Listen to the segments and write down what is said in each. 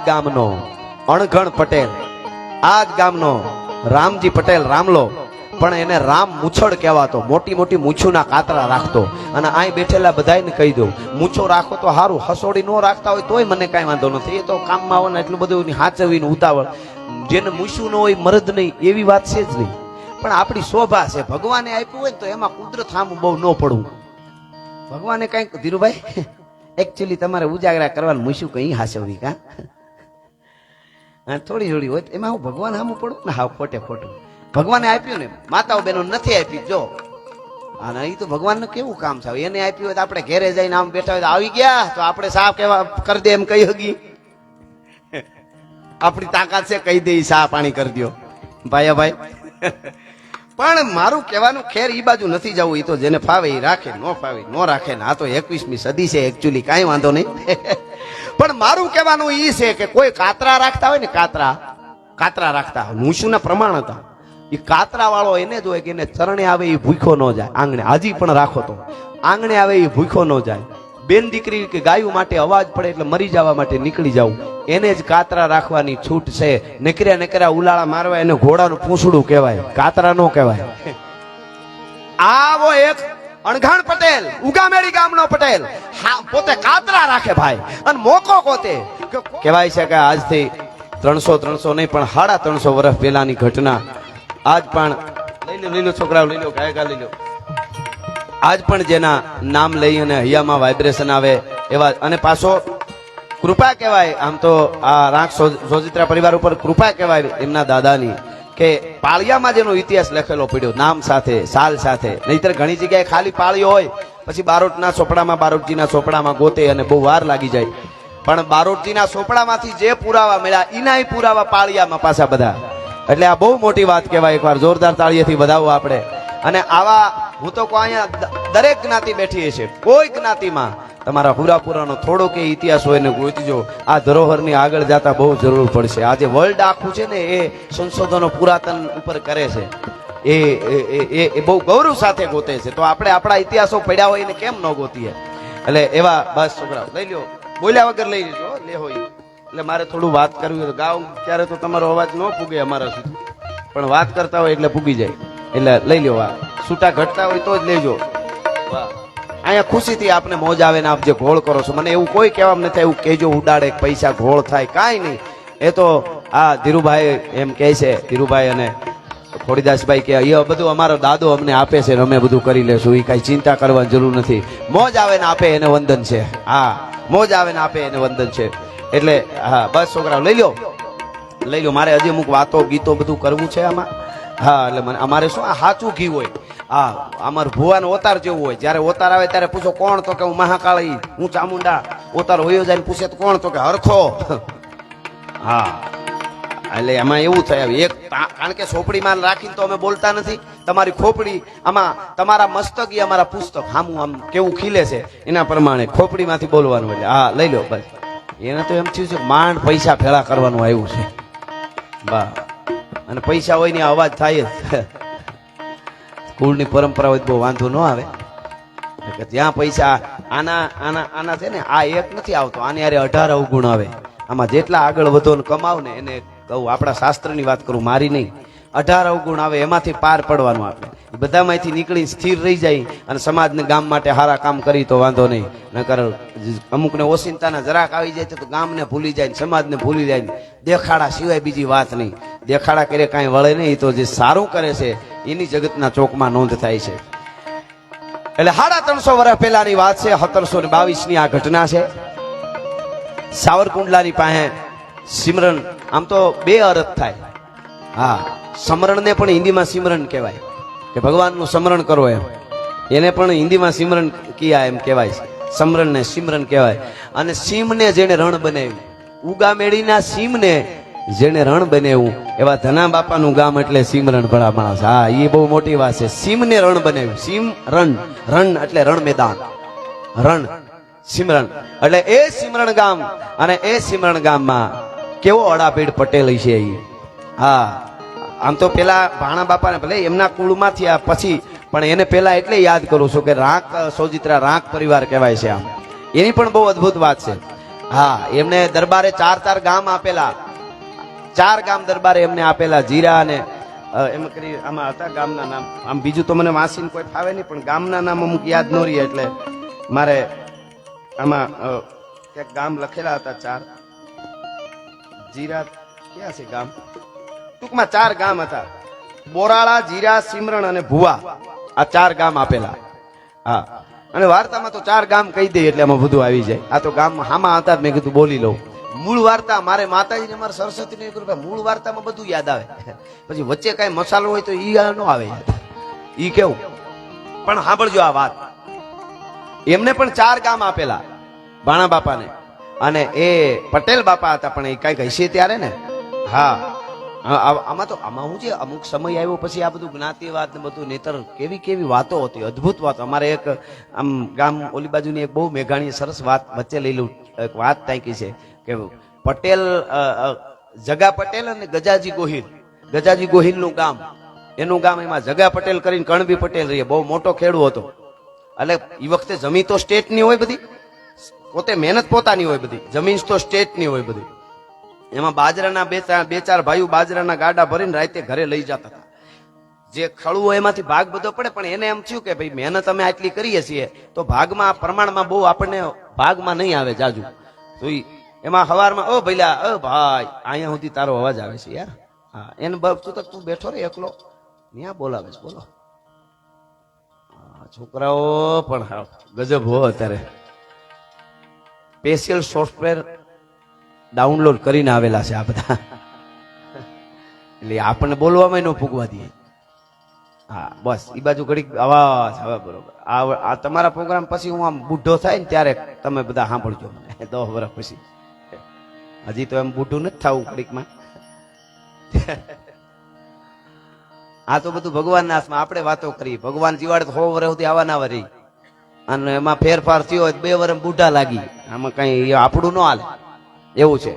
ગામનો અણઘણ પટેલ, આ જ ગામનો રામજી પટેલ રામલો, પણ એને રામ મૂછડ કહેવાતો. મોટી મોટી મૂછુના કાતરા રાખતો. અને અહીં બેઠેલા બધાને કહી દઉં, મૂછો રાખો તો સારું, હસોડી ન રાખતા હોય તોય મને કાંઈ વાંધો નથી. એ તો કામમાં આવે ને એટલું બધું હાચવીને ઉતાવળ, જેને મૂછું ન હોય મરદ નહીં એવી વાત છે જ નહીં. પણ આપણી શોભા છે, ભગવાને આપ્યું હોય ને તો એમાં કુદરત સામું બહુ ન પડવું. ભગવાને કંઈક ધીરુભાઈ એકચ્યુઅલી તમારે ઉજાગરા કરવાનું મૂછું કઈ હાચવવી કા થોડી થોડી હોય એમાં હું ભગવાન સામું પડું ને? હા, ખોટે ખોટું. ભગવાને આપ્યું ને, માતાઓ બહેનો નથી આપી. જો અને એ તો ભગવાનનું કેવું કામ છે. એને આપ્યું હોય તો આપણે ઘેરે જઈને આમ બેઠા હોય તો આવી ગયા તો આપણે સાફ કેવા કરી દે એમ કહી હગી? આપણી તાકાત છે કહી દે સા પાણી કરી દો ભાઈ ભાઈ. પણ મારું કહેવાનું ખેર એ બાજુ નથી જવું. એ તો જેને ફાવે એ રાખે, ન ફાવે ન રાખે ને. આ તો 21મી સદી છે એકચ્યુઅલી, કાંઈ વાંધો નહીં. પણ મારું કહેવાનું એ છે કે કોઈ કાતરા રાખતા હોય ને, કાતરા રાખતા હોય, મૂછુંના પ્રમાણ હતા. એ કાતરા વાળો એને જ હોય કે એને ચરણે આવે એ ભૂખો ન જાય. આંગણે હજી પણ રાખો તો આંગણે આવે એ ભૂખો ન જાય. બેન દીકરી કે ગાયું માટે અવાજ પડે એટલે મરી જવા માટે નીકળી જવું, એને જ કાતરા રાખવાની છૂટ છે. નકર્યા ઉલાળા મારવા એને ઘોડાનું પૂંછડું કહેવાય, કાતરા નો કહેવાય. આવો એક અણઘાણ પટેલ, ઉગામેડી ગામનો પટેલ, પોતે કાતરા રાખે ભાઈ. અને મોકો પોતે કહેવાય છે કે આજથી 300 નહીં પણ 350 વર્ષ પહેલાની ઘટના. આજ પણ લઈ લો છોકરાઓ, લઈ લો ગાયકા લઈ લો. આજ પણ જેના નામ લઈ અને હૈયામાં વાઇબ્રેશન આવે એવા, અને પાછો કૃપા કહેવાય. આમ તો આ રાંક સોજિત્રા પરિવાર ઉપર કૃપા કહેવાય એમના દાદાની, કે પાળિયામાં જેનો ઇતિહાસ લખેલો પડ્યો નામ સાથે, સાલ સાથે. નહીતર ઘણી જગ્યાએ ખાલી પાળીઓ હોય, પછી બારોટના ચોપડામાં, બારોટજીના ચોપડામાં ગોતે અને બહુ વાર લાગી જાય. પણ બારોટજીના ચોપડામાંથી જે પુરાવા મળ્યા એના પુરાવા પાળિયામાં પાછા બધા. એટલે આ બહુ મોટી વાત કહેવાય. એકવાર જોરદાર તાળીએથી વધાવો આપણે. અને આવા હું તો કહું, અહીંયા દરેક જ્ઞાતિ બેઠી છે. કોઈ જ્ઞાતિમાં તમારા પૂરાપૂરાનો થોડો કે ઇતિહાસ હોય ને ગોતજો. આ ધરોહરની આગળ જતા બહુ જરૂર પડશે. આજે વર્લ્ડ આખું છે ને એ સંશોધનો પુરાતન ઉપર કરે છે, એ બહુ ગૌરવ સાથે ગોતે છે. તો આપણે આપણા ઇતિહાસો પડ્યા હોય એને કેમ ન ગોતીએ? એટલે એવા બસ છોકરાઓ લઈ લ્યો, બોલ્યા વગર લઈ લેજો લે હોય. એટલે મારે થોડું વાત કરવી હોય, ગાવ ત્યારે તો તમારો અવાજ ન પૂગે અમારા સુધી, પણ વાત કરતા હોય એટલે પૂગી જાય. એટલે લઈ લ્યો. આ છૂટા ઘટતા હોય તો જ લેજો. વાહ, અહીંયા ખુશીથી આપને મોજ આવે ને આપ જે ઘોળ કરો છો, મને એવું કોઈ કહેવામાં નથી એવું કહેજો ઉડાડે પૈસા ઘોળ થાય, કાંઈ નહીં. એ તો આ ધીરુભાઈ એમ કહે છે, ધીરુભાઈ અને ખોડીદાસભાઈ કે એ બધું અમારો દાદો અમને આપે છે ને અમે બધું કરી લેશું. એ કાંઈ ચિંતા કરવાની જરૂર નથી. મોજ આવે ને આપે એને વંદન છે. હા, મોજ આવે ને આપે એને વંદન છે. એટલે હા બસ છોકરાઓ લઈ લો. મારે હજી અમુક વાતો ગીતો બધું કરવું છે આમાં. હા, એટલે મને અમારે શું આ સાચું ઘી હોય. હા, અમારું ભુવાનો ઓતાર જેવું હોય. જયારે ઓતાર આવે ત્યારે પૂછો કોણ? તો કે હું મહાકાળી, હું ચામુંડા. ઓતાર હોયો જાય પૂછે તો કોણ? તો કે હરખો. હા, એટલે એમાં એવું થાય એક, કારણ કે ચોપડીમાં રાખીને તો અમે બોલતા નથી. તમારી ખોપડી આમાં તમારા મસ્તક એ અમારા પુસ્તક હામું આમ કેવું ખીલે છે એના પ્રમાણે ખોપડીમાંથી બોલવાનું. એટલે હા લઈ લો બસ. એને તો એમ થયું છે માંડ પૈસા ભેળા કરવાનું આવ્યું છે. વાહ, અને પૈસા હોય ને અવાજ થાય જ. કુળની પરંપરા હોય બહુ વાંધો ન આવે. જ્યાં પૈસા આના છે ને, આ એક નથી આવતો, આની હારે 18 અવગુણ આવે. આમાં જેટલા આગળ વધો ને કમાવ ને, એને કહું આપણા શાસ્ત્રની વાત કરું, મારી નહીં. 18 અવગુણ આવે, એમાંથી પાર પડવાનું. આપણે બધામાંથી નીકળી સ્થિર રહી જાય અને સમાજને ગામ માટે સારા કામ કરી તો વાંધો નહીં. નકર અમુકને ઓશિંતાના જરાક આવી જાય તો ગામને ભૂલી જાય, સમાજને ભૂલી જાય. દેખાડા સિવાય બીજી વાત નહીં. દેખાડા કરે કાંઈ વળે નહીં. તો જે સારું કરે છે એની જગતના ચોકમાં નોંધ થાય છે. એટલે 350 વર્ષ પહેલાની વાત છે. 1722ની આ ઘટના છે. સાવરકુંડલાની પાસે સિમરન, આમ તો બે અર્થ થાય. હા, સમરણને પણ હિન્દીમાં સિમરન કહેવાય, કે ભગવાનનું સ્મરણ કરો એમ. એને પણ હિન્દીમાં સિમરન કિયા એમ કહેવાય છે. સમરણને સિમરન કહેવાય. અને સિમને જેને રણ બનાવ્યું, ઉગામેડીના સિમને જેને રણ બનાવ્યું, એવા ધના બાપાનું ગામ એટલે સિમરણ ભલા માણસ. હા, એ બહુ મોટી વાત છે. સિમને રણ બનાવ્યું. સિમ રણ એટલે રણ મેદાન, રણ સિમરણ એટલે એ સિમરણ ગામ. અને એ સિમરણ ગામમાં કેવો અડાપીડ પટેલ છે. હા, આમ તો પેલા ભાણા બાપાને ભલે એમના કુળમાંથી આ પછી, પણ એને પેલા એટલે યાદ કરું છું કે રાંક સોજિત્રા રાંક પરિવાર કહેવાય છે. આમ એની પણ બહુ અદભુત વાત છે. હા, એમને દરબારે 4 ગામ આપેલા, 4 ગામ દરબારે એમને આપેલા, જીરા અને એમ કરી આમાં હતા ગામના નામ. આમ બીજું તો મને વાંચીને કોઈ ફાવે નહીં, પણ ગામના નામ અમુક યાદ ન રહે, એટલે મારે આમાં ક્યાંક ગામ લખેલા હતા 4. જીરા ક્યાં છે ગામ? ટૂંકમાં 4 ગામ હતા, બોરાળા, જીરા, સિમરણ અને ભુવા. આ 4 ગામ આપેલા. હા, અને વાર્તામાં તો 4 ગામ કહી દે એટલે એમાં બધું આવી જાય. આ તો ગામ હામાં હતા, મેં કીધું બોલી લઉં. મૂળ વાર્તા મારે માતાજીને મારે સરસ્વતીને કૃપા, મૂળ વાર્તામાં બધું યાદ આવે. પછી વચ્ચે કઈ મસાલો હોય તો ઈ ન આવે યાદ. ઈ કેવું? પણ સાંભળજો આ વાત. એમને પણ 4 ગામ આપેલા ભાણા બાપાને, અને એ પટેલ બાપા હતા, પણ એ કઈક હશે ત્યારે ને. હા, આમાં તો આમાં હું છે, અમુક સમય આવ્યો પછી આ બધું જ્ઞાતિવાદ ને બધું નેતર કેવી કેવી વાતો હતી, અદ્ભુત વાતો. અમારે એક આમ ગામ ઓલી બાજુની એક બહુ મેઘાણી સરસ વાત વચ્ચે લઈ લઉં. એક વાત તાકી છે કે પટેલ, જગા પટેલ અને ગજાજી ગોહિલ, ગજાજી ગોહિલ નું ગામ, એનું ગામ, એમાં જગા પટેલ કરીને કણબી પટેલ રહીએ, બહુ મોટો ખેડૂ હતો. એટલે એ વખતે જમીન તો સ્ટેટની હોય બધી, પોતે મહેનત પોતાની હોય બધી, જમીન તો સ્ટેટની હોય બધી. એમાં બાજરાના બે ચાર ભાઈઓ બાજરાના ગાડા ભરીને રાતે ઘરે લઈ જતા હતા. જે ખળું હોય એમાંથી ભાગ બધો પડે, પણ એને એમ થયું કે ભાઈ મહેનત અમે આટલી કરીએ છીએ તો ભાગમાં પ્રમાણમાં બહુ આપણને ભાગમાં નહીં આવે જાજુ. તો એમાં હવારમાં, ઓ ભઈલા, ઓ ભાઈ, અહીંયા સુધી તારો અવાજ આવે છે યાર. હા, એને તું બેઠો રે એકલો, ત્યાં બોલાવે છે, બોલો. છોકરાઓ પણ ગજબ હો અત્યારે. સ્પેશિયલ સોફ્ટવેર ડાઉનલોડ કરીને આવેલા છે આ બધા, એટલે આપણને બોલવામાં ન ફૂગવા દે. હા, બસ એ બાજુ ઘડીક અવાજ હવે બરોબર. આ તમારા પ્રોગ્રામ પછી હું આમ બુઢો થાય ને ત્યારે તમે બધા સાંભળજો મને 10 વર્ષ પછી. હજી તો એમ બુઢું નથી થવું ઘડીકમાં. આ તો બધું ભગવાનના હાથમાં, આપણે વાતો કરી. ભગવાન જીવાડે તો 100 વર્ષ સુધી આવા રહી, અને એમાં ફેરફાર થયો હોય 2 વર્ષ બુઢા લાગી. આમાં કઈ આપણું ન હાલે એવું છે.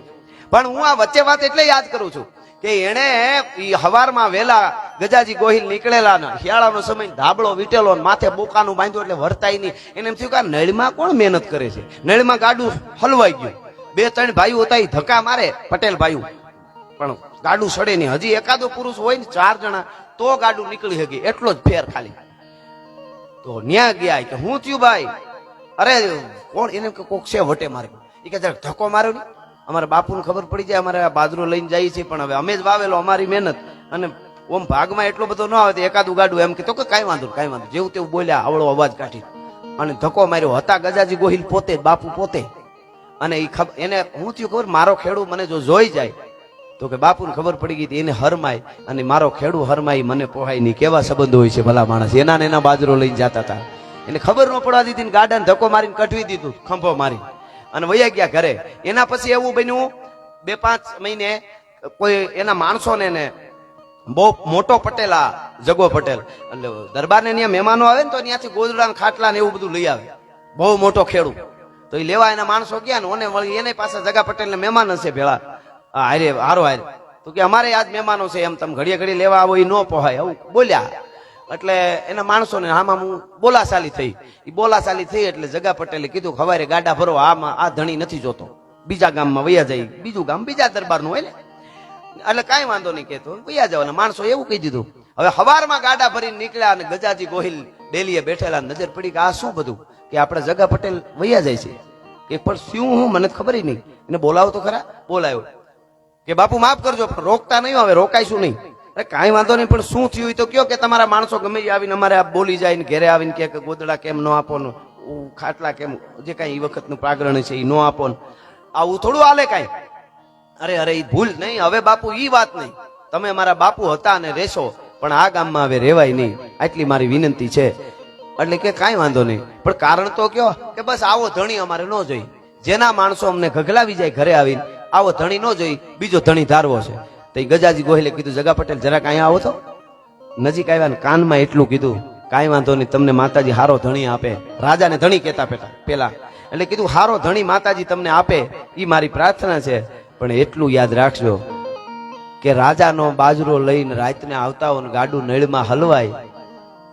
પણ હું આ વચ્ચે વાત એટલે યાદ કરું છું કે એને હવારમાં વેલા ગજાજી ગોહિલ નીકળેલા ને શિયાળાનો સમય, ધાબળો વીટેલો, માથે બોકાનું બાંધ્યું એટલે વર્તાય નહીં. એને એમ થયું કે નળમાં કોણ મહેનત કરે છે. નળમાં ગાડું હલવાઈ ગયું. 2-3 ભાઈઓ હતા, એ ધક્કા મારે, પટેલ ભાઈઓ, પણ ગાડું સડે નહીં. હજી એકાદો પુરુષ હોય ને 4 જણા તો ગાડું નીકળી શકે, એટલો જ ફેર ખાલી. તો ન્યા ગયા કે હું થયું ભાઈ? અરે કોણ? એને કોક છે વટે મારે. એ કે જરાક ધક્કો માર્યો ને, અમારા બાપુને ખબર પડી જાય, અમારે બાજરો લઈને જઈએ છીએ, પણ હવે અમે જ વાવેલો, અમારી મહેનત, અને ઓમ ભાગમાં એટલો બધો ન આવે તો એકાદું ગાડું. એમ કીધું કે કાંઈ વાંધો કાંઈ વાંધો, જેવું તેવું બોલ્યા, આવડો અવાજ કાઢી અને ધક્કો માર્યો. હતા ગજાજી ગોહિલ પોતે, બાપુ પોતે. અને એને હું થયું ખબર, મારો ખેડૂ મને જો જોઈ જાય તો કે બાપુને ખબર પડી ગઈ, એને હરમાય, અને મારો ખેડૂ હરમાય મને પોહાય નહીં. કેવા સંબંધ હોય છે ભલા માણસ. એના ને એના બાજરો લઈને જતા હતા, એને ખબર ન પડવા દીધી, ગાડાને ધક્કો મારીને કટવી દીધું, ખંભો મારી, અને વયા ગયા ઘરે. એના પછી એવું બન્યું, 2-5 મહિને કોઈ એના માણસોને ને બહુ મોટો પટેલ, આ જગો પટેલ, એટલે દરબારને ત્યાં મહેમાનો આવે ને તો ત્યાંથી ગોદડા ખાટલા ને એવું બધું લઈ આવે, બહુ મોટો ખેડૂ. તો એ લેવા એના માણસો ગયા ને ઓને વળી એને પાસે જગા પટેલ ને મહેમાન હશે ભેળા, હારે હારો હારે. તો કે અમારે આજ મહેમાનો છે, એમ તમે ઘડીએ ઘડી લેવા આવો એ ન પોહાય, આવું બોલ્યા. એટલે એના માણસોને આમાં હું બોલાચાલી થઈ. એ બોલાચાલી થઈ એટલે જગા પટેલે કીધું કે હવારે ગાડા ભરો, આમાં આ ધણી નથી જોતો, બીજા ગામમાં વયા જાય, બીજું ગામ બીજા દરબારનું હોય ને, એટલે કાંઈ વાંધો નહીં કહેતો, વયા જાવ. માણસો એવું કહી દીધું. હવે હવારમાં ગાડા ભરીને નીકળ્યા, અને ગજાજી ગોહિલ ડેલીએ બેઠેલા, નજર પડી કે આ શું બધું, કે આપણે જગા પટેલ વયા જાય છે. કે પણ શું હું, મને ખબર નહીં. એને બોલાવો તો ખરા. બોલાયો કે બાપુ માફ કરજો, પણ રોકતા નહીં, હવે રોકાઈશું નહીં. અરે કાંઈ વાંધો નહીં, પણ શું થયું તો કયો, કે તમારા માણસો ગમે આવીને અમારે આ બોલી જાય ને ઘેરે આવીને કે ગોદડા કેમ ન આપો ને, ખાટલા કેમ, જે કાંઈ એ વખતનું પ્રાગરણ છે એ ન આપો ને, આવું થોડું હાલે કાંઈ. અરે એ ભૂલ નહીં, હવે બાપુ ઈ વાત નહીં, તમે અમારા બાપુ હતા અને રહેશો, પણ આ ગામમાં હવે રહેવાય નહીં, આટલી મારી વિનંતી છે. એટલે કે કાંઈ વાંધો નહીં, પણ કારણ તો કયો, કે બસ આવો ધણી અમારે ન જોઈ. જેના માણસો અમને ગગલાવી જાય ઘરે આવીને, આવો ધણી ન જોઈ, બીજો ધણી ધારવો છે. તો ગજાજી ગોહિલે કીધું, જગા પટેલ જરાક અહીંયા આવો તો. નજીક આવ્યા ને કાનમાં એટલું કીધું, કાંઈ વાંધો નહીં, તમને માતાજી હારો ધણી આપે. રાજાને ધણી કહેતા પેલા, એટલે કીધું હારો ધણી માતાજી તમને આપે, એ મારી પ્રાર્થના છે. પણ એટલું યાદ રાખજો કે રાજાનો બાજરો લઈને રાતને આવતા હોય ને ગાડું નળમાં હલવાય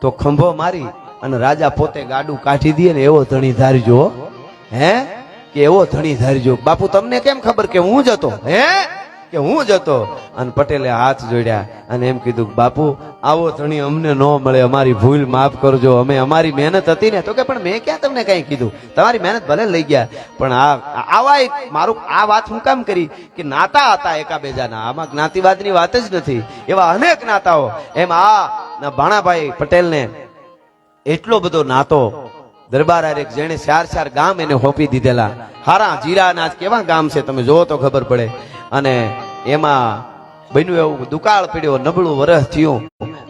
તો ખંભો મારી અને રાજા પોતે ગાડું કાઢી દે ને એવો ધણી ધારજો. હે, કે એવો ધણી ધારજો. બાપુ તમને કેમ ખબર કે હું જ હતો? હે કે હું જ હતો? અને પટેલે હાથ જોડ્યા અને એમ કીધું, બાપુ આવો ધણી અમને ન મળે, અમારી ભૂલ માફ કરજો, અમે અમારી મહેનત હતી ને. તો કે પણ મેં ક્યાં તમને કઈ કીધું, તમારી મહેનત ભલે લઈ ગયા, પણ આવા એક મારું આ વાત હું કામ કરી કે નાતા હતા એકાબીજાના, આમાં જ્ઞાતિવાદની વાત જ નથી, એવા અનેક નાતાઓ. એમ આ ભાણાભાઈ પટેલને એટલો બધો નાતો દરબાર હારે, જેને 4 ગામ એને હોપી દીધેલા. હારા જીરાના કેવા ગામ છે તમે જોવો તો ખબર પડે. અને એમાં બન્યું એવું, દુકાળ પડ્યો, નબળું વરસ થયું,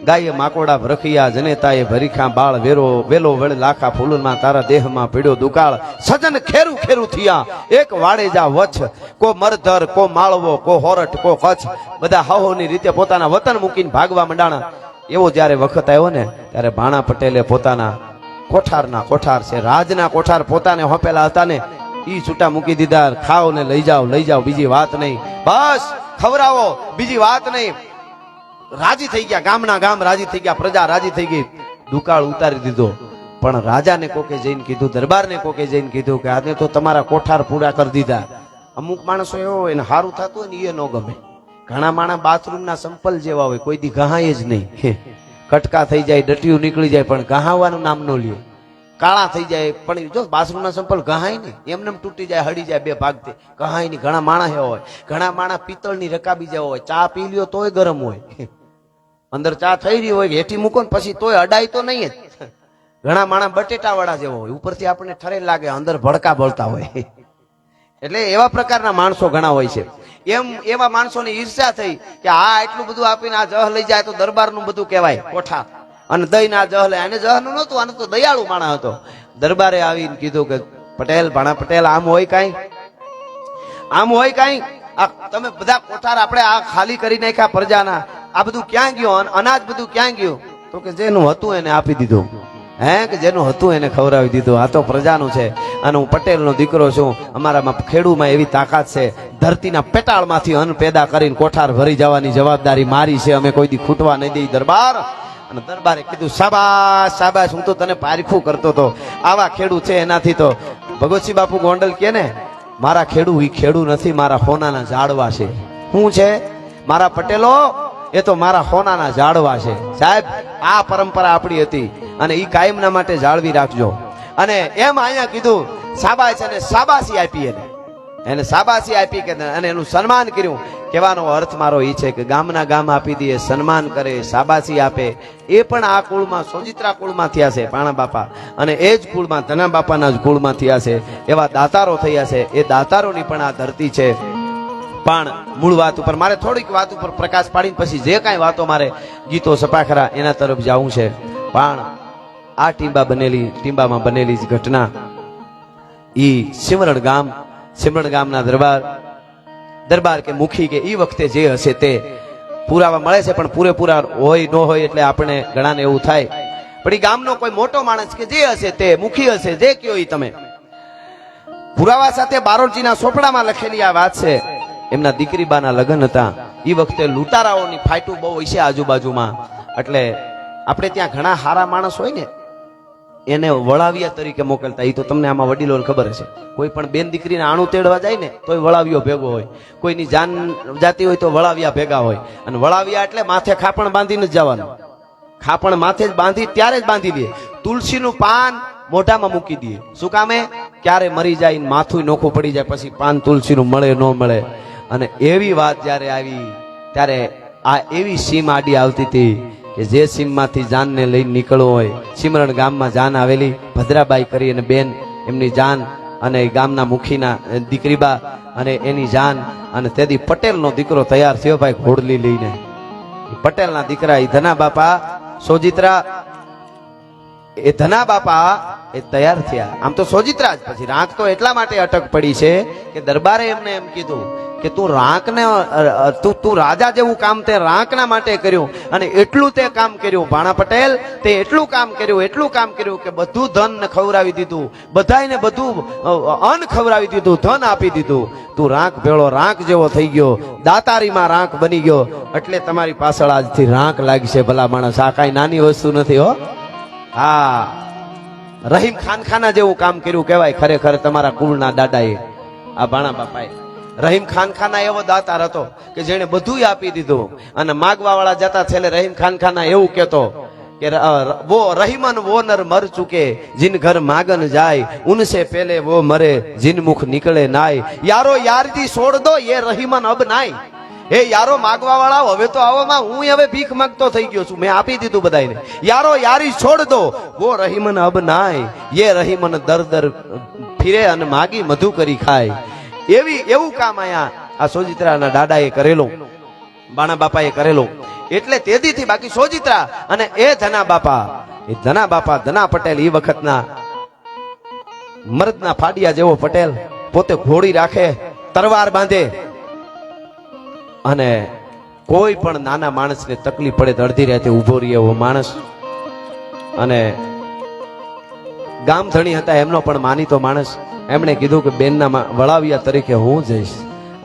ગાયે માકોડા રખિયા, જનેતાએ ભરીખા બાળ વેરો, વેલો વળ લાખા ફૂલમાં, તારા દેહમાં પડ્યો દુકાળ, સજન ખેરું ખેરું થયા, એક વાડેજા વચ્છ, કો મરધર, કો માળવો, કો હોરઠ, કો કચ્છ, બધા હાહોની રીતે પોતાના વતન મૂકીને ભાગવા મંડાણા. એવો જ્યારે વખત આવ્યો ને, ત્યારે ભાણા પટેલે પોતાના કોઠારના કોઠાર છે, રાજના કોઠાર પોતાને હોપેલા હતા ને, ઈ છૂટા મૂકી દીધા. ખાઓ ને લઈ જાઓ, બીજી વાત નહીં, બસ ખવડાવો, બીજી વાત નહીં. રાજી થઈ ગયા, ગામના ગામ રાજી થઈ ગયા, પ્રજા રાજી થઈ ગઈ, દુકાળ ઉતારી દીધો. પણ રાજાને કોકે જઈને કીધું, દરબારને કોકે જઈને કીધું કે આજે તો તમારા કોઠાર પૂરા કરી દીધા. અમુક માણસો એવો હોય ને સારું થતું હોય ને એ ન ગમે. ઘણા માણસ બાથરૂમના સંપલ જેવા હોય, કોઈ દી ગહાય જ નહીં, કટકા થઈ જાય, ડટિયું નીકળી જાય, પણ ગહાવાનું નામ ન લ્યો. કાળા થઈ જાય, પણ જો બાથરૂમના સંપલ ગહાય નહીં, એમને તૂટી જાય, હડી જાય, બે ભાગથી ગહાય નહીં. ઘણા માણસ એવા હોય, ઘણા માણસ પિત્તળની રકાબી જેવા હોય, ચા પી લ્યો તોય ગરમ હોય, અંદર ચા થઈ રહી હોય, હેઠી મૂકો ને પછી તોય અડાય તો નહીં જ. ઘણા માણસ બટેટા વાળા જેવો હોય, ઉપરથી આપણને ઠરેલ લાગે, અંદર ભડકા બળતા હોય. એટલે એવા પ્રકારના માણસો ઘણા હોય છે. એમ એવા માણસોની ઈર્ષા થઈ કે આ એટલું બધું આપીને આ જહ લઈ જાય તો દરબારનું બધું કહેવાય કોઠા, અને દહીં ના જહ લે. આને જહનું નહોતું, આને તો દયાળુ માણસ હતો. દરબારે આવીને કીધું કે પટેલ, ભાણા પટેલ, આમ હોય કાંઈ, આમ હોય કાંઈ, આ તમે બધા કોઠાર આપણે આ ખાલી કરી નાખ્યા પ્રજાના, આ બધું ક્યાં ગયું, અનાજ બધું ક્યાં ગયું? તો કે જેનું હતું એને આપી દીધું. હે કે જેનું હતું એને ખવડાવી દીધું. આ તો પ્રજાનું છે, અને હું પટેલનો દીકરો છું, અમારામાં ખેડૂમાં એવી તાકાત છે, ધરતીના પેટાળમાંથી અન્ન પેદા કરીને કોઠાર ભરી જવાની જવાબદારી મારી છે, અમે કોઈ દી ખૂટવા નહીં દઈ દરબાર. અને દરબારે કીધું, શાબાશ શાબાશ, હું તો તને પારખું કરતો હતો, આવા ખેડૂ છે એનાથી તો. ભગવતસિંહ બાપુ ગોંડલ કે ને, મારા ખેડૂ ઈ ખેડૂ નથી, મારા હોનાના ઝાડવા છે. શું છે? મારા પટેલો એ તો મારા હોનાના ઝાડવા છે. સાહેબ, આ પરંપરા આપણી હતી અને ઈ કાયમના માટે જાળવી રાખજો. અને એમ અહીંયા કીધું શાબાશ, અને શાબાશી આપી એને શાબાશી આપી કે અને એનું સન્માન કર્યું. કહેવાનો અર્થ મારો એ છે કે ગામના ગામ આપી દે, સન્માન કરે, શાબાશી આપે. એ પણ આ કુળમાં, સોજિત્રા કુળમાં થયા છે ભાણા બાપા, અને એ જ કુળમાં, ધના બાપાના જ કુળમાં થયા છે. એવા દાતારો થયા છે. એ દાતારોની પણ આ ધરતી છે. પણ મૂળ વાત ઉપર મારે થોડીક વાત ઉપર પ્રકાશ પાડીને પછી જે કાંઈ વાતો મારે ગીતો સપાખરા એના તરફ જવું છે. પણ આ ટીંબામાં બનેલી જ ઘટના, ઈ સિમરણ ગામના દરબાર કે મુખી કે ઈ વખતે જે હશે તે પુરાવા મળે છે, પણ પૂરેપૂરા હોય ન હોય એટલે આપણે ઘણાને એવું થાય. પણ ઈ ગામનો કોઈ મોટો માણસ કે જે હશે તે મુખી હશે, જે કયો ઈ તમે પુરાવા સાથે બારોટજીના સોપડામાં લખેલી આ વાત છે. એમના દીકરીબાના લગ્ન હતા. ઈ વખતે લૂંટારાઓની ફાઇટું બહુ હોય છે આજુબાજુમાં. એટલે આપણે ત્યાં ઘણા હારા માણસ હોય ને, એને વળાવિયા તરીકે મોકલતા. એ તો તમને આમાં વડીલોને ખબર હશે. કોઈ પણ બેન દીકરીને આણું તેડવા જાય ને તોય વળાવિયો ભેગો હોય, કોઈની જાન જાતી હોય તો વળાવિયા ભેગા હોય. અને વળાવિયા એટલે માથે ખાપણ બાંધીને જ જવાનું. ખાપણ માથે જ બાંધી, ત્યારે જ બાંધી દે. તુલસીનું પાન મોઢામાં મૂકી દે. શું કામે? ક્યારે મરી જાય, માથું નોખું પડી જાય, પછી પાન તુલસીનું મળે ન મળે. અને એવી વાત જ્યારે આવી ત્યારે આ એવી સીમ આડી આવતી હતી કે જે સીમમાંથી જાનને લઈને નીકળવું હોય. સિમરણ ગામમાં જાન આવેલી, ભદ્રાબાઈ કરી અને બેન, એમની જાન, અને ગામના મુખીના દીકરીબા અને એની જાન. અને તેથી પટેલનો દીકરો તૈયાર થયો ભાઈ ઘોડલી લઈને. પટેલના દીકરા એ ધના બાપા સોજિત્રા, એ ધના બાપા એ તૈયાર થયા. આમ તો સોજિત્રા જ, પછી રાંક તો એટલા માટે અટક પડી છે કે દરબારે એમને એમ કીધું કે તું રાંકને, તું રાજા જેવું કામ તે રાંકના માટે કર્યું. અને એટલું તે કામ કર્યું ભાણા પટેલ, તે એટલું કામ કર્યું કે બધું ધન ખવડાવી દીધું, બધાને બધું અન્ન ખવડાવી દીધું, ધન આપી દીધું. તું રાંક ભેળો રાંક જેવો થઈ ગયો, દાતારીમાં રાંક બની ગયો. એટલે તમારી પાછળ આજથી રાંક લાગશે ભલા માણસ. આ કાંઈ નાની વસ્તુ નથી હો. હા, રહીમ ખાનખાના જેવું કામ કર્યું કહેવાય ખરેખર તમારા કુળના દાદાએ, આ ભાણા બાપાએ. રહીમ ખાનખાના એવો દાતાર હતો કે જેને બધું આપી દીધું, અને માગવા વાળા જતા છેલ્લે રહીમ ખાનખાના એવું કહેતો કે वो रहीमन वो नर मर चुके जिन घर मागन जाए उनसे पहले वो मरे जिन मुख निकले नाय. यारो यारदी छोड़ दो ये रहीमन अब नाय. हे यारो मागवा वाળા હવે તો આવો માં, હું હવે ભીખ માંગતો થઈ ગયો છું, મેં આપી દીધું બધાને. यारो यारी छोड़ दो वो रहीमन अब नाय. ये रहीमन दर दर ફિરે અને માગી મધુ કરી ખાય. એવું કામ આયા આ સોજિત્રાના દાદાએ કરેલું, બાણા બાપાએ કરેલું. એટલે તેદીથી બાકી સોજિત્રા અને એ ધના બાપા ધના પટેલ એ વખતના મર્દના ફાડિયા જેવો પટેલ, પોતે ઘોડી રાખે, તરવાર બાંધે, અને કોઈ પણ નાના માણસને તકલીફ પડે તો અડધી રાતે ઉભો રહે એવો માણસ. અને ગામ ધણી હતા એમનો પણ માનીતો માણસ. એમણે કીધું કે બેનના વળાવિયા તરીકે હું જઈશ,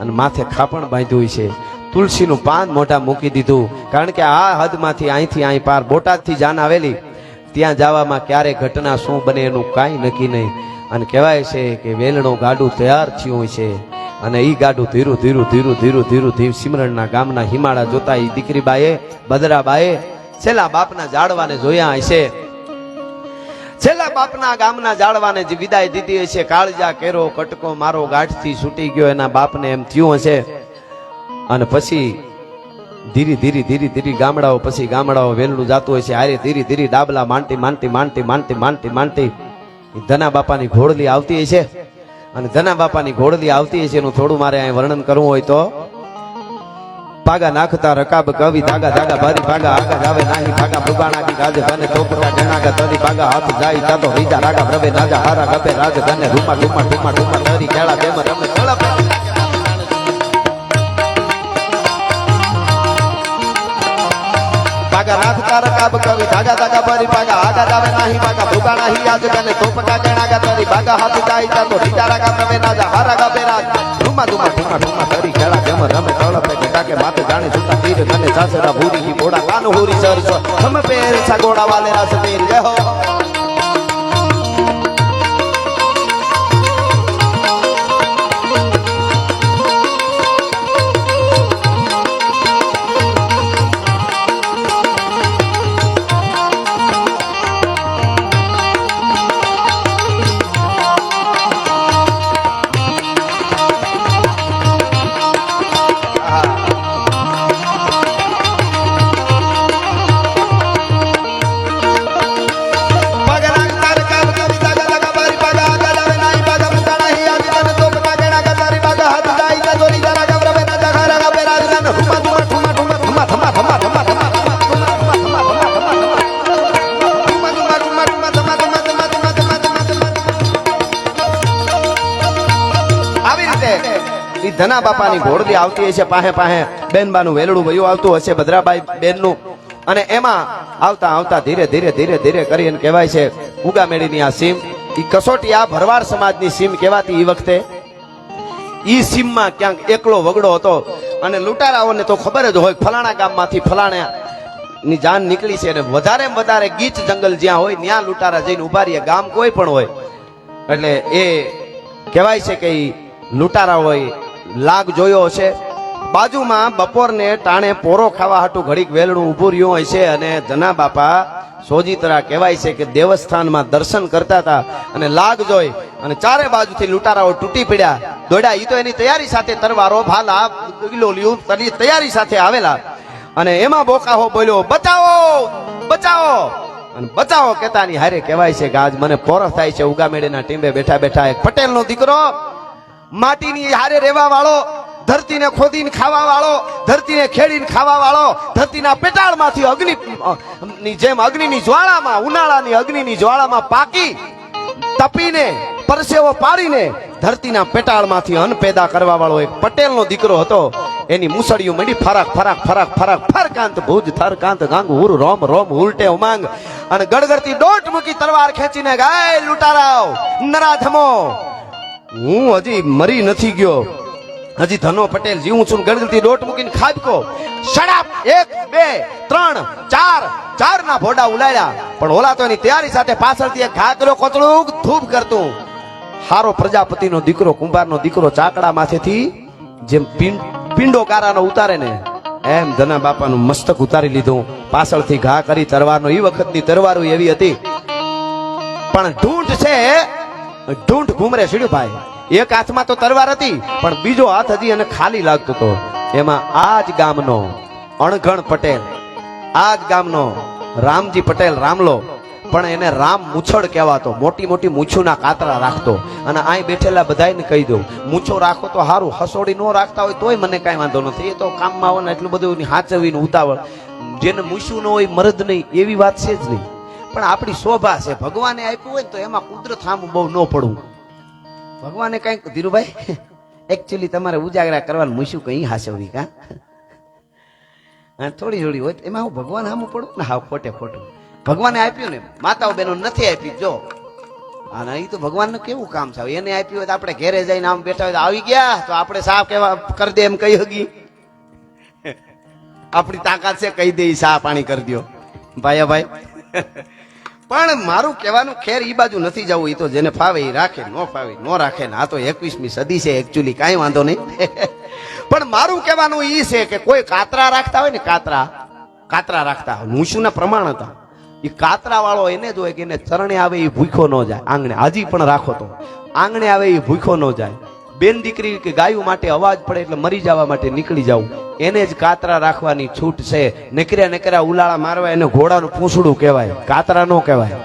અને માથે ખાપણ બાંધ્યું છે, તુલસીનું પાન મોઢા મૂકી દીધું. કારણ કે આ હદમાંથી અહીંથી અહીં પાર બોટાદથી જાન આવેલી, ત્યાં જવામાં ક્યારે ઘટના શું બને એનું કાંઈ નક્કી નહીં. અને કહેવાય છે કે વેલણું ગાડું તૈયાર થયું છે, અને ઈ ગાડું ધીરું ધીરું સિમરણના ગામના હિમાળા જોતા ઈ દીકરી બાએ, બદરાબાએ છેલ્લા બાપના જાડવાને જોયા હશે, છેલ્લા બાપના ગામના જાડવાને જે વિદાય દીધી હશે. કાળજા કેરો કટકો મારો ગાંઠથી છૂટી ગયો, એના બાપને એમ થયું હશે. અને પછી ધીરી ગામડાઓ વેલણું જાતું હોય છે, આરે ધીરી ડાબલા માંડતી ધના બાપાની ઘોડલી આવતી છે. અને ધના બાપાની ઘોડલી આવતી છે એનું થોડું મારે અહીં વર્ણન કરવું હોય તો, પાગા નાખતા રકાબ કવિ ધાગા ધાગા ભારી ભાગા આગા જાવે નાહી ભાગા ભુગાણા કી ગાજે બને તોપરા ગણાગા તરી ભાગા હાથ જાય તાતો રીજા રાગા પ્રવે નાજા હારા ગપે રાજ ગને રૂમા ઠુમા તરી કેળા બેમ રમે કળપ. પાગા નાખતા રકાબ કવિ ધાગા ધાગા ભારી ભાગા આગા જાવે નાહી ભાગા ભુગાણા હી આજ ગને તોપરા ગણાગા તરી ભાગા હાથ જાય તાતો રીજા રાગા પ્રવે નાજા હારા ગપે રાજ રૂમા ઠુમા તરી કેળા બેમ રમે કળપ. કે માતે જાણે સુતા તીર અને સાસરા ભૂરી કી ઘોડા કાન હોરી સરસો હમ પેર સા ઘોડા વાલે રાસ પેર જય હો. ધના બાપાની ઘોડલી આવતી હશે, પાહે બેનબાનું વેલડું વયું આવતું હશે, ભદ્રાબાઈ બેનનું. અને એમાં આવતા ધીરે કરીને કહેવાય છે ઉગામેડીની આ સીમ, ઈ કસોટી આ ભરવાડ સમાજની સીમ કહેવાતી. ઈ વખતે ઈ સીમમાં ક્યાંક એકલો વગડો હતો, અને લૂંટારાઓને તો ખબર જ હોય ફલાણા ગામમાંથી ફલાણા ની જાન નીકળી છે, અને વધારે ગીચ જંગલ જ્યાં હોય ત્યાં લૂંટારા જઈને ઉભા રહીએ, ગામ કોઈ પણ હોય. એટલે એ કહેવાય છે કે લૂંટારા હોય લાગ જોયો હશે. બાજુમાં બપોરને ટાણે પોરો ખાવા હાટું ઘડીક વેલણું ઉભું રહ્યું હોય છે, અને ધના બાપા સોજિત્રા કહેવાય છે કે દેવસ્થાનમાં દર્શન કરતા હતા, અને લાગ જોઈ અને ચારે બાજુથી લૂંટારાઓ તૂટી પડ્યા, દોડ્યા. ઈ તો એની તૈયારી સાથે તરવારો ભાલા ગિલોલિયું તૈયારી સાથે આવેલા. અને એમાં બોકાહો બોલ્યો બચાવો. અને બચાવો કેતાની હારે કહેવાય છે કે આજ મને પોરખ થાય છે. ઉગામેડીના ટીંબે બેઠા એક પટેલનો દીકરો, માટીની હારે રહેવા વાળો, ધરતીને ખોદીને ખાવા વાળો, ધરતીને ખેડીને ખાવા વાળો, ધરતીના પેટાળમાંથી અગ્નિની જેમ અગ્નિની જ્વાળામાં, ઉનાળાની અગ્નિની જ્વાળામાં પાકી તપીને પરસેવો પાડીને ધરતીના પેટાળમાંથી અન્ન પેદા કરવા વાળો એક પટેલનો દીકરો હતો. એની મુસળીઓ મળી ફરકાંત ભુજ થરકાંત ગાંગ હુર રોમ ઉલટે ઉમાંગ. અને ગડગડતી દોટ મૂકી તલવાર ખેંચીને ગાય લૂંટારાવ નરાધમો, હું હજી મરી નથી ગયો, હજી ધનો પટેલ જીવું છું. ગડગડતી દોટ મૂકીને ખાબકો, શડાપ 1 2 3 4 ચાર ના ભોડા ઉલાડ્યા, પણ ઓલા તો એની તૈયારી સાથે પાછળથી એક ઘાકરો કોતળું ધૂપ કરતું. હારો પ્રજાપતિનો દીકરો, કુંભારનો દીકરો ચાકડા માથેથી જેમ પિંડો કારાનો ઉતારે ને એમ ધના બાપાનું મસ્તક ઉતારી લીધું. પાછળથી ઘા કરી તરવારનો. એ વખતની તરવારો એવી હતી, પણ ઢૂંઢ છે, ઢૂંઢ ઘુમરે સીડ્યું ભાઈ. એક હાથમાં તો તરવાર હતી, પણ બીજો હાથ હજી એને ખાલી લાગતો હતો. એમાં આ જ ગામનો અણઘણ પટેલ, આ જ ગામનો રામજી પટેલ રામલો, પણ એને રામ મૂછડ કહેવાતો. મોટી મોટી મૂછુના કાતરા રાખતો. અને અહીં બેઠેલા બધાને કહી દઉં, મૂછો રાખો તો સારું, હસોડી ન રાખતા હોય તોય મને કાંઈ વાંધો નથી. એ તો કામમાં આવે ને એટલું બધું હાચવીને ઉતાવળ. જેને મૂછું ન હોય મરદ નહીં એવી વાત છે જ નહીં. પણ આપણી શોભા છે, ભગવાને આપ્યું હોય ને તો એમાં કુદરત સામે બહુ ન પડવું. ભગવાને કઈક ધીરુભાઈ એકચ્યુઅલી તમારે ઉજાગરા કરવાનું મૂછું કઈ હાચવવી કા થોડી થોડી હોય એમાં હું ભગવાન સામે પડું ને. હા, ખોટે ખોટું ભગવાને આપ્યું ને, માતાઓ બહેનો નથી આપી. જો અને એ તો ભગવાનનું કેવું કામ છે. એને આપ્યું હોય તો આપણે ઘેરે જઈને આમ બેઠા હોય તો આવી ગયા તો આપણે સાફ કેવા કરી દે એમ કહી હગી. આપણી તાકાત છે કહી દે સા પાણી કરી દો ભાઈ. પણ મારું કહેવાનું ખેર ઈ બાજુ નથી જવું. એ તો જેને ફાવે એ રાખે, નો ફાવે નો રાખે ને. આ તો 21મી સદી છે એકચ્યુઅલી, કાંઈ વાંધો નહીં. પણ મારું કહેવાનું ઈ છે કે કોઈ કાતરા રાખતા હોય ને, કાતરા રાખતા મૂછુના પ્રમાણ હતા. એ કાતરા વાળો એને જ હોય કે એને ચરણે આવે એ ભૂખો ન જાય. આંગણે હજી પણ રાખો તો આંગણે આવે એ ભૂખો ન જાય. બેન દીકરી કે ગાયું માટે અવાજ પડે એટલે મરી જવા માટે નીકળી જવું, એને જ કાતરા રાખવાની છૂટ છે. નકર્યા ઉલાળા મારવા એને ઘોડાનું પૂંછડું કહેવાય, કાતરા નો કહેવાય.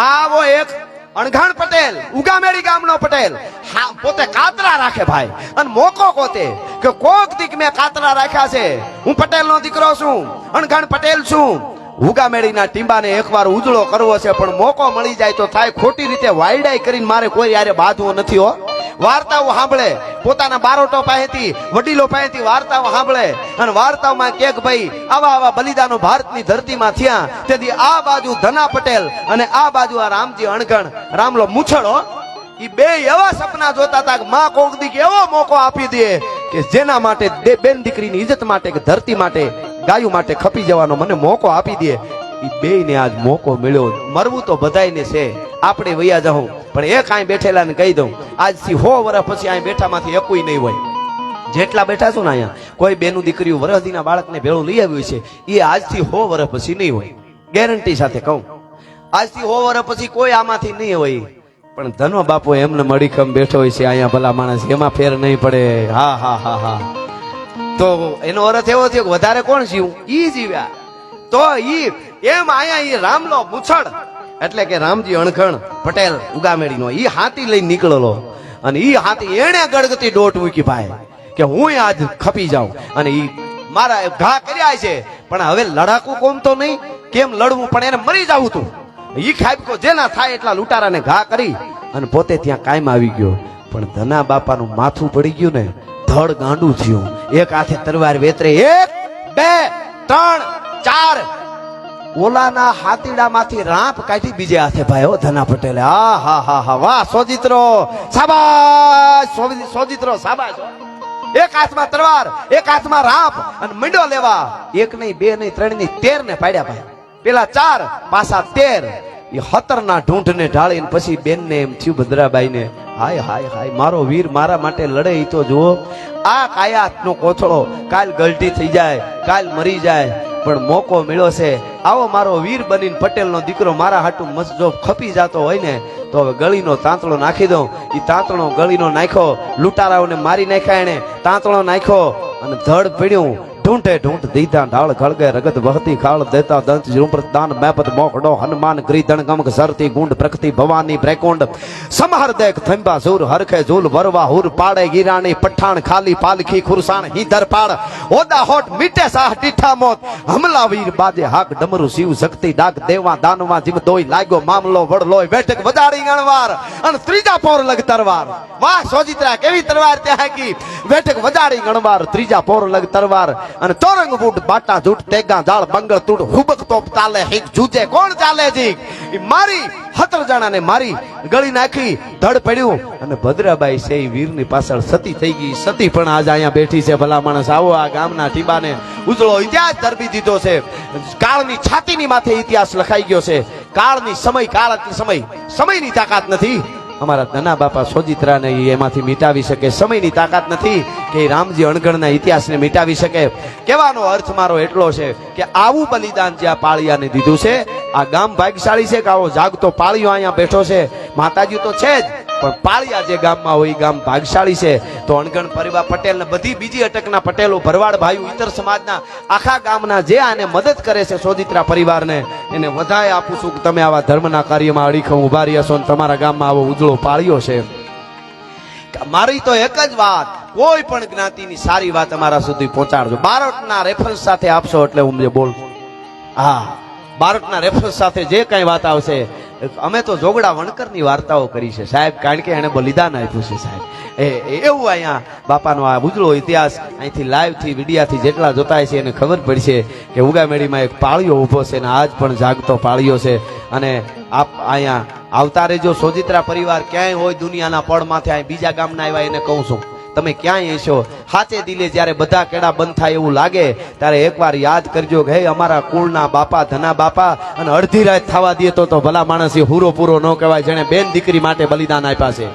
આવો એક અણઘાણ પટેલ, ઉગામેડી ગામનો પટેલ, પોતે કાતરા રાખે ભાઈ. અને મોકો કોતે કે કોક દીક મેં કાતરા રાખ્યા છે, હું પટેલનો દીકરો છું, અણઘાણ પટેલ છું. ઉગામેડીના ટીંબાને એકવાર ઉજળો કરવો છે, પણ મોકો મળી જાય તો થાય. ખોટી રીતે વાયડાઈ કરીને મારે કોઈ યારે બાંધવો નથી હો. વાર્તાઓ સાંભળે, પોતાના બારોટો પાસેથી, વડીલો પાસેથી વાર્તાઓ સાંભળે અને વાર્તાઓમાં કે ભાઈ આવા બલિદાનો ભારતની ધરતીમાં થયા. તેથી આ બાજુ ધના પટેલ અને આ બાજુ આ રામજી અણઘણ રામલો મૂછડો, એ બે એવા સપના જોતા હતા કે માં કોક દીક એવો મોકો આપી દે કે જેના માટે બેન દીકરીની ઇજ્જત માટે કે ધરતી માટે ગાયું માટે ખપી જવાનો મને મોકો આપી દે. એ બેયને આજ મોકો મળ્યો. મરવું તો બધાયને છે, આપણે વૈયા જાઉં, પણ એક અહીં બેઠેલા ને કહી દઉં, આજથી 100 વર્ષ પછી અહીં બેઠામાંથી એકુય નહીં હોય. જેટલા બેઠા છો ને અહીંયા, કોઈ બેનું દીકરીઓ વરહદીના બાળકને ભેળું લઈ આવ્યું છે, એ આજથી 100 વર્ષ પછી નહીં હોય. ગેરંટી સાથે કહું, આજથી 100 વર્ષ પછી કોઈ આમાંથી નહીં હોય. પણ ધનો બાપુ એમને મડીખમ બેઠો હોય છે અહીંયા, ભલા માણસ, એમાં ફેર નહીં પડે. હા હા હા હા. તો એનો અર્થ એવો થયો કે વધારે કોણ જીવું? ઈ જીવ્યા. તો ઈ એમ અહીંયા ઈ રામલો મૂછડ એટલે કે રામજી અણઘણ પટેલ ઉગામેડીનો ઈ હાથી લઈને નીકળેલો. અને ઈ હાથી એને ગળગતી દોટ મૂકી ભાઈ કે હું આજ ખપી જાઉં. અને ઈ મારા ઘા કર્યા છે, પણ હવે લડાકુ કોમ તો નહીં, કેમ લડવું, પણ એને મરી જવું તું. ઈ ખાબકો જેના થાય એટલા લૂંટારાને ઘા કરી અને પોતે ત્યાં કાયમ આવી ગયો. પણ ધના બાપાનું માથું પડી ગયું ને, ધડ ગાંડું થયું. એક હાથે તરવાર વેતરે, 1 2 3 4 ઓલાના હાથીડામાંથી રાંપ કાઢી બીજે હાથે ભાઈ હો ધના પટેલે. હા હા હા હા, વાહ સોજિત્રો, શાબાશ સોજિત્રો, શાબાશ. એક હાથમાં તરવાર, એક હાથમાં રાંપ અને મંડો લેવા. 1 નહીં 2 નહીં 3 નહીં 13 ને પાડ્યા ભાઈ. પેલા 4 પાછા 13. એ 17 ના ઢૂંઢને ઢાળીને પછી બેનને એમ થયું ભદ્રાબાઈને, હાય હાય હાય, મારો વીર મારા માટે લડે. ઈ તો જુઓ, આ કાયાતનો કોથળો કાલ ગલટી થઈ જાય, કાલ મરી જાય, પણ મોકો મળ્યો છે. આવો મારો વીર બનીને પટેલનો દીકરો મારા હાટું મસ્જો ખપી જતો હોય ને, તો હવે ગળીનો તાંતળો નાખી દઉં. એ તાંતળો ગળીનો નાખ્યો, લૂંટારાઓને મારી નાખ્યા એને, તાંતળો નાખ્યો અને ધડ પડ્યું. ઢૂંઢે ઢૂંઢ દીધા ઢાળ ખળગે રગત વહતી ખાળ દેતા દંત ઝુંપર દાન મેપત મોકડો હનુમાન ગ્રીધણ ગમક સરતી ગુંડ પ્રકૃતિ ભવાની બ્રેકોંડ સમહર દેખ થંબા સુર હરખે ઝૂલ વરવા હુર પાડે ગીરાણી પઠાણ ખાલી પાલખી ખુરસાણ હીધર પાડ ઓદા હોટ મીટે સાહ ટીઠા મોત હમલા વીર બાજે હાક ડમરુ શિવ શક્તિ ડાક દેવા દાનવા જીવ દોઈ લાગ્યો મામલો વડલોય બેઠક વજાડી ગણવાર અને ત્રીજા પોર લગ તરવાર. વાહ સોજિત્રા, કેવી તરવાર ત્યાં કી બેઠક વજાડી ગણવાર, ત્રીજા પોર લગ તરવાર. અને તોરંગ બૂટ બાટા જૂટ તેગા જાળ બંગળ તૂટ હુબક તોપ તાલે હિક જૂજે કોણ ચાલે જી ઈ મારી 17 જણાને મારી ગળી નાખી ધડ પડ્યું અને ભદ્રાબાઈ છે ઈ વીરની પાછળ સતી થઈ ગઈ સતી પણ આજ અહીંયા બેઠી છે ભલા માણસ આવો આ ગામના ટીબાને ઉજળો ઇતિહાસ ધરબી દીધો છે કાળની છાતીની માથે ઇતિહાસ લખાઈ ગયો છે કાળની સમયની તાકાત નથી અમારા ધના બાપા સોજિત્રાને એમાંથી મિટાવી શકે સમયની તાકાત નથી કે રામજી અણગણના ઇતિહાસને મિટાવી શકે કહેવાનો અર્થ મારો એટલો છે કે આવું બલિદાન જે આ પાળિયાને દીધું છે આ ગામ ભાગ્યશાળી છે કે આવો જાગતો પાળિયો અહીંયા બેઠો છે માતાજી તો છે જ પણ પાળિયા જે ગામમાં હોય ગામ ભાગ્યશાળી છે તો અણગણ પરિવાર પટેલ ને બધી બીજી અટકના પટેલો ભરવાડ ભાઈઓ ઇતર સમાજના આખા ગામના જે આને મદદ કરે છે સોજિત્રા પરિવારને એને વધાય આપું છું કે તમે આવા ધર્મના કાર્યમાં અડીખમ ઉભા રહ્યા છો અને તમારા ગામમાં આવો ઉજળો પાળ્યો છે મારી તો એક જ વાત કોઈ પણ જ્ઞાતિની સારી વાત અમારા સુધી પહોંચાડજો બારોટના રેફરન્સ સાથે આપશો એટલે હું જે બોલું હા બારોટના રેફરન્સ સાથે જે કઈ વાત આવશે અમે તો જોગડા વણકરની વાર્તાઓ કરી છે સાહેબ કારણ કે એને બલિદાન આપ્યું છે સાહેબ એવું અહીંયા બાપાનો આ ઉજળો ઇતિહાસ અહીંથી લાઈવ થી વિડિયાથી જેટલા જોતા છે એને ખબર પડશે કે ઉગામેડીમાં એક પાળિયો ઊભો છે અને આજ પણ જાગતો પાળિયો છે અને આપ અહીંયા આવતા રહેજો સોજિત્રા પરિવાર ક્યાંય હોય દુનિયાના પડમાંથી અહીં બીજા ગામના આવ્યા એને કહું છું તમે ક્યાંય હશો સાચે દિલે જ્યારે બધા કેડા બંધ થાય એવું લાગે ત્યારે એકવાર યાદ કરજો કે હે અમારા કુળના બાપા ધના બાપા અને અડધી રાત થવા દે તો ભલા માણસ એ હુરો પૂરો ન કહેવાય જેને બેન દીકરી માટે બલિદાન આપ્યા છે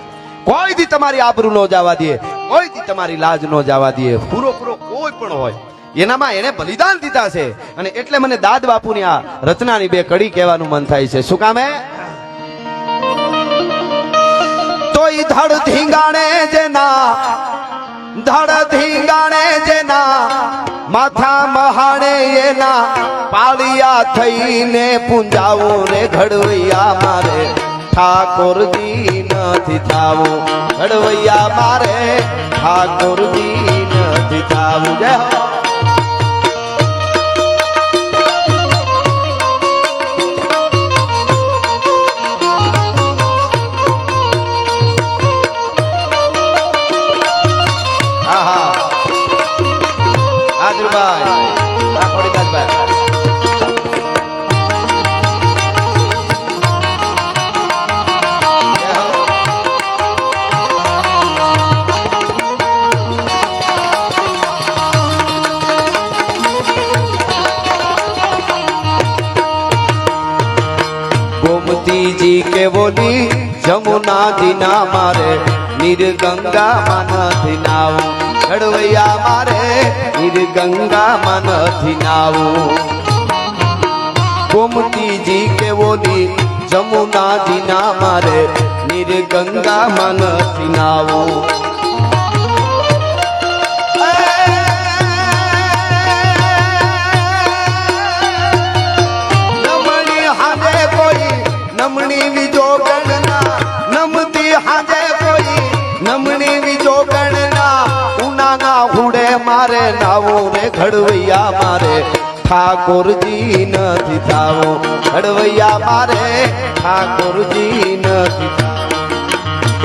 કોઈ દી તમારી આબરૂ ન જવા દે કોઈ દી તમારી લાજ ન જવા દે પૂરો કોઈ પણ હોય એનામાં એને બલિદાન દીધા છે અને એટલે મને દાદ બાપુની આ રચનાની બે કડી કહેવાનું મન થાય છે શું કામ હે તોય ધડ ધીંગાણે જેના માથા મહાણે એના પાળિયા થઈને પૂંજાવું રે ઘડવૈયા મારે ઠાકોરજી નથી થાવું ઘડવૈયા મારે ઠાકોરજી નથી થાવું જય હો गोमती जी के बोली जमुना दीना मारे निर्गंगा मन नाव घड़वैया मारे निर्गंगा मन नाव गोमती जी के बोली जमुना दीना मारे निर्गंगा मन नाव नमणी विजो गणना नमती हाजे कोई नमणी विजो गणना उनाना हुड़े मारे नावो रे घड़वैया मारे ठाकुर जी નથી થાવો ઘડવૈયા મારે ઠાકોર જી નથી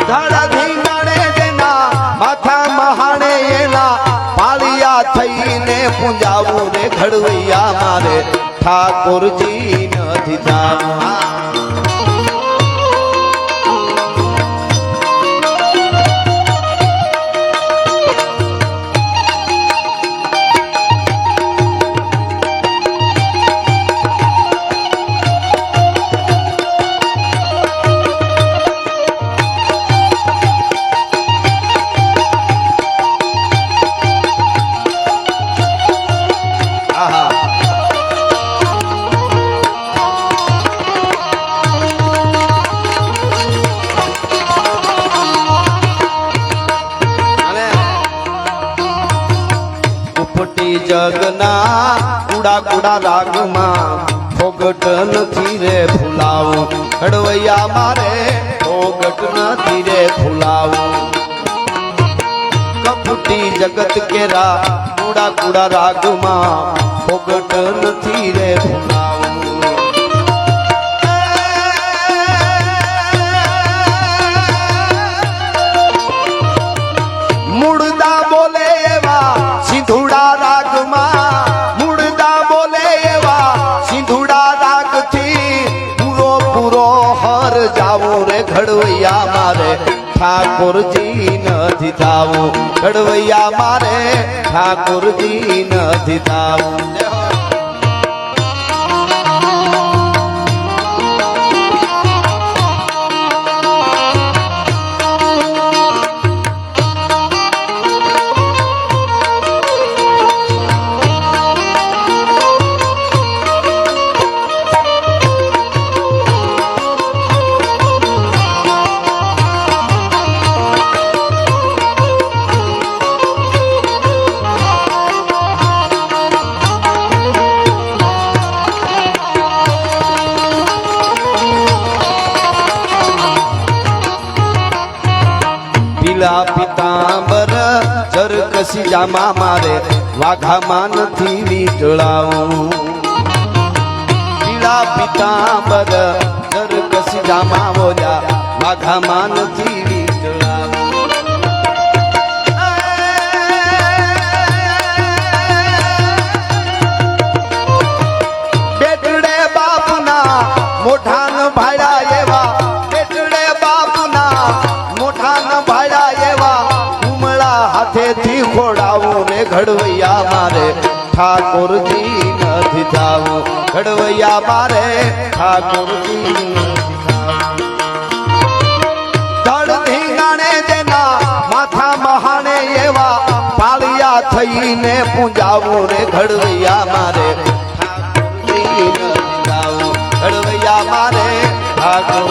ધડા ધીંગાણે જેના માથા મહાણે એના પાળિયા થઈને પૂંજાવું રે ઘડવૈયા મારે ઠાકોર જી નથી થાવો જગના કુડા કુડા રાગમાં ફોગટ નથી રે ફૂલાવો ઘડવૈયા મારે ફોગટ નથી રે ફૂલાવો કપટી જગત કેરા કુડા કુડા રાગમાં ફોગટ નથી રે ફૂલાવો મુડદા બોલે એવા સિંધુડા રાગમાં ઘડવૈયા મારે ઠાકોરજી નથી થાવું, ઘડવૈયા મારે ઠાકોરજી નથી થાવું. પીલા પિતાંબર જરકસી જામા મારે વાઘામાં નથી વીટળાવું. પીલા પિતાંબર જરકસી જામા બોલ્યા વાઘામાં નથી વીટળાવું. બેટડે બાપના મોઢાન ભાડા એવા, બેટડે બાપના મોઢાન ભાડા એવા ઉમળા હાથેથી ખોડાવું ને ઘડવૈયા મારે ઠાકોરજી નથી થાવું, ઘડવૈયા મારે ઠાકોરજી નથી થાવું. ધડ ધીંગાણે જેના માથા મહાણે એવા પાળિયા થઈને પૂજાવું ને ઘડવૈયા મારે ઠાકોરજી નથી થાવું, ઘડવૈયા મારે ઠાકોર